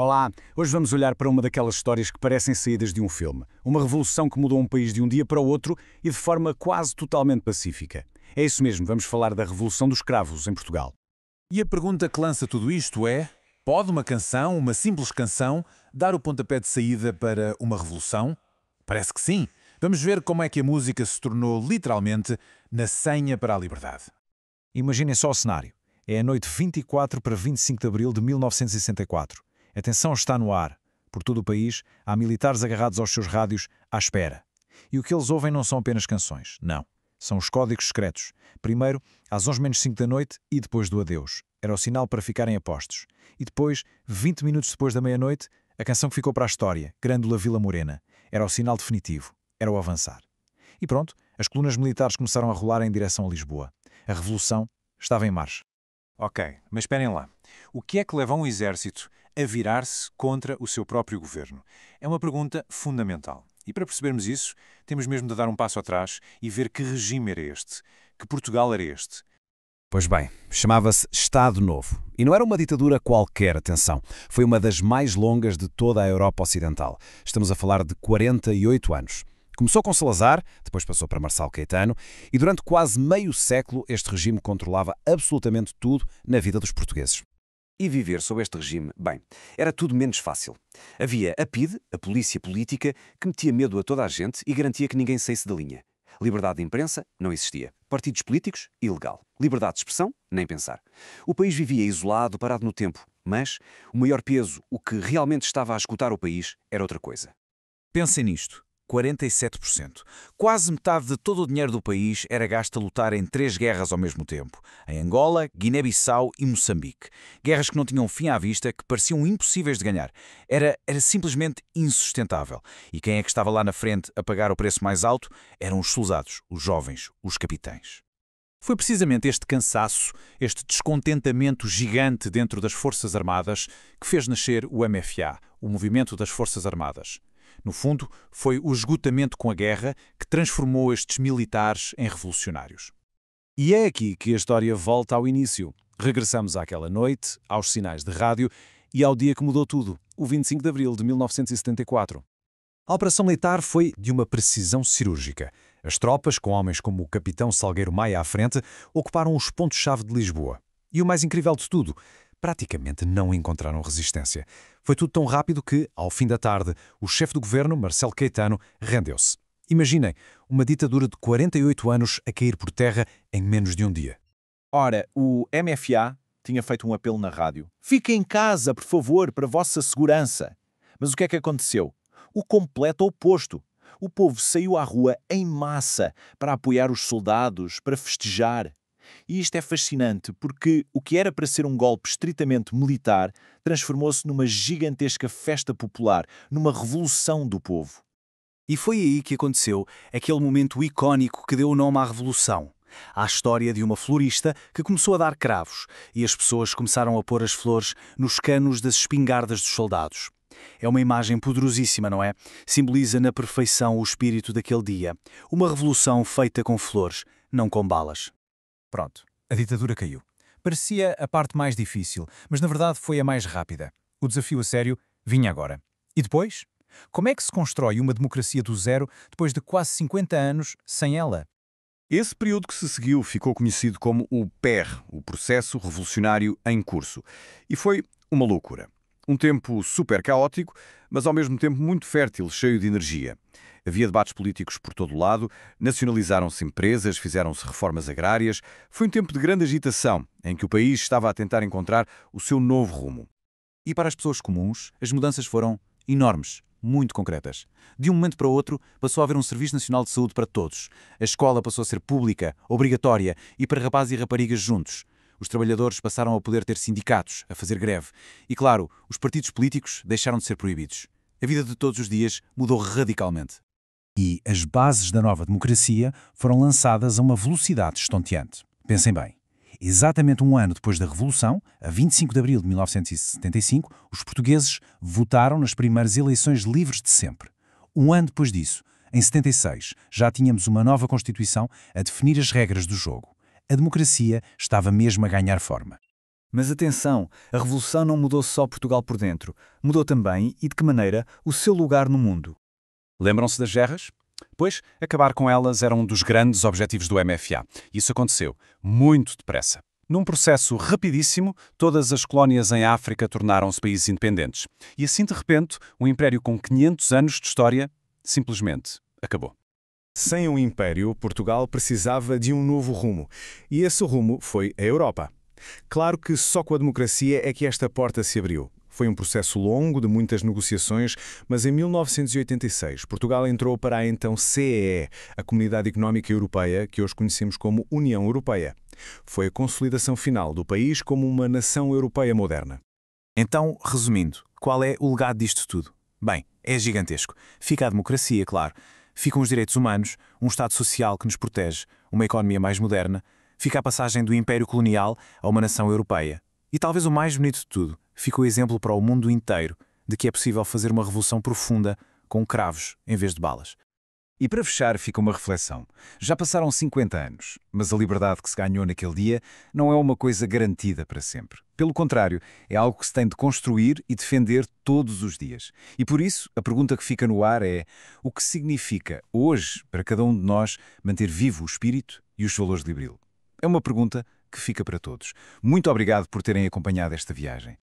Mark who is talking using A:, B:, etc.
A: Olá, hoje vamos olhar para uma daquelas histórias que parecem saídas de um filme. Uma revolução que mudou um país de um dia para o outro e de forma quase totalmente pacífica. É isso mesmo, vamos falar da Revolução dos Cravos em Portugal.
B: E a pergunta que lança tudo isto é: pode uma canção, uma simples canção, dar o pontapé de saída para uma revolução? Parece que sim. Vamos ver como é que a música se tornou, literalmente, na senha para a liberdade.
C: Imaginem só o cenário. É a noite 24 para 25 de abril de 1964. A tensão está no ar. Por todo o país, há militares agarrados aos seus rádios à espera. E o que eles ouvem não são apenas canções. Não. São os códigos secretos. Primeiro, às 11 menos 5 da noite e depois do adeus. Era o sinal para ficarem a postos. E depois, 20 minutos depois da meia-noite, a canção que ficou para a história, Grândola Vila Morena. Era o sinal definitivo. Era o avançar. E pronto, as colunas militares começaram a rolar em direção a Lisboa. A revolução estava em marcha.
B: Ok, mas esperem lá. O que é que leva um exército a virar-se contra o seu próprio governo? É uma pergunta fundamental. E para percebermos isso, temos mesmo de dar um passo atrás e ver que regime era este, que Portugal era este.
D: Pois bem, chamava-se Estado Novo. E não era uma ditadura qualquer, atenção. Foi uma das mais longas de toda a Europa Ocidental. Estamos a falar de 48 anos. Começou com Salazar, depois passou para Marçal Caetano, e durante quase meio século este regime controlava absolutamente tudo na vida dos portugueses.
E: E viver sob este regime, bem, era tudo menos fácil. Havia a PIDE, a Polícia Política, que metia medo a toda a gente e garantia que ninguém saísse da linha. Liberdade de imprensa não existia. Partidos políticos, ilegal. Liberdade de expressão, nem pensar. O país vivia isolado, parado no tempo. Mas o maior peso, o que realmente estava a esgotar o país, era outra coisa.
C: Pensem nisto. 47%. Quase metade de todo o dinheiro do país era gasto a lutar em 3 guerras ao mesmo tempo. Em Angola, Guiné-Bissau e Moçambique. Guerras que não tinham fim à vista, que pareciam impossíveis de ganhar. Era simplesmente insustentável. E quem é que estava lá na frente a pagar o preço mais alto? Eram os soldados, os jovens, os capitães.
B: Foi precisamente este cansaço, este descontentamento gigante dentro das Forças Armadas que fez nascer o MFA, o Movimento das Forças Armadas. No fundo, foi o esgotamento com a guerra que transformou estes militares em revolucionários.
A: E é aqui que a história volta ao início. Regressamos àquela noite, aos sinais de rádio e ao dia que mudou tudo, o 25 de abril de 1974.
C: A operação militar foi de uma precisão cirúrgica. As tropas, com homens como o capitão Salgueiro Maia à frente, ocuparam os pontos-chave de Lisboa. E o mais incrível de tudo, praticamente não encontraram resistência. Foi tudo tão rápido que, ao fim da tarde, o chefe do governo, Marcelo Caetano, rendeu-se. Imaginem, uma ditadura de 48 anos a cair por terra em menos de um dia.
F: Ora, o MFA tinha feito um apelo na rádio. Fiquem em casa, por favor, para a vossa segurança. Mas o que é que aconteceu? O completo oposto. O povo saiu à rua em massa para apoiar os soldados, para festejar. E isto é fascinante porque o que era para ser um golpe estritamente militar transformou-se numa gigantesca festa popular, numa revolução do povo.
G: E foi aí que aconteceu aquele momento icónico que deu o nome à Revolução. À história de uma florista que começou a dar cravos e as pessoas começaram a pôr as flores nos canos das espingardas dos soldados. É uma imagem poderosíssima, não é? Simboliza na perfeição o espírito daquele dia. Uma revolução feita com flores, não com balas.
C: Pronto, a ditadura caiu. Parecia a parte mais difícil, mas na verdade foi a mais rápida. O desafio a sério vinha agora. E depois? Como é que se constrói uma democracia do zero depois de quase 50 anos sem ela?
D: Esse período que se seguiu ficou conhecido como o PER, o Processo Revolucionário em Curso. E foi uma loucura. Um tempo super caótico, mas ao mesmo tempo muito fértil, cheio de energia. Havia debates políticos por todo o lado, nacionalizaram-se empresas, fizeram-se reformas agrárias. Foi um tempo de grande agitação, em que o país estava a tentar encontrar o seu novo rumo.
C: E para as pessoas comuns, as mudanças foram enormes, muito concretas. De um momento para o outro, passou a haver um Serviço Nacional de Saúde para todos. A escola passou a ser pública, obrigatória e para rapazes e raparigas juntos. Os trabalhadores passaram a poder ter sindicatos, a fazer greve. E, claro, os partidos políticos deixaram de ser proibidos. A vida de todos os dias mudou radicalmente. E as bases da nova democracia foram lançadas a uma velocidade estonteante. Pensem bem. Exatamente um ano depois da Revolução, a 25 de abril de 1975, os portugueses votaram nas primeiras eleições livres de sempre. Um ano depois disso, em 76, já tínhamos uma nova Constituição a definir as regras do jogo. A democracia estava mesmo a ganhar forma.
G: Mas atenção, a Revolução não mudou só Portugal por dentro. Mudou também, e de que maneira, o seu lugar no mundo.
A: Lembram-se das guerras? Pois, acabar com elas era um dos grandes objetivos do MFA. Isso aconteceu muito depressa. Num processo rapidíssimo, todas as colónias em África tornaram-se países independentes. E assim, de repente, um império com 500 anos de história simplesmente acabou.
H: Sem um império, Portugal precisava de um novo rumo. E esse rumo foi a Europa. Claro que só com a democracia é que esta porta se abriu. Foi um processo longo de muitas negociações, mas em 1986 Portugal entrou para a então CEE, a Comunidade Económica Europeia, que hoje conhecemos como União Europeia. Foi a consolidação final do país como uma nação europeia moderna.
C: Então, resumindo, qual é o legado disto tudo? Bem, é gigantesco. Fica a democracia, claro. Ficam os direitos humanos, um Estado social que nos protege, uma economia mais moderna. Fica a passagem do Império Colonial a uma nação europeia. E talvez o mais bonito de tudo, fica o exemplo para o mundo inteiro de que é possível fazer uma revolução profunda com cravos em vez de balas.
B: E para fechar fica uma reflexão. Já passaram 50 anos, mas a liberdade que se ganhou naquele dia não é uma coisa garantida para sempre. Pelo contrário, é algo que se tem de construir e defender todos os dias. E por isso, a pergunta que fica no ar é: o que significa hoje para cada um de nós manter vivo o espírito e os valores de Abril? É uma pergunta que fica para todos. Muito obrigado por terem acompanhado esta viagem.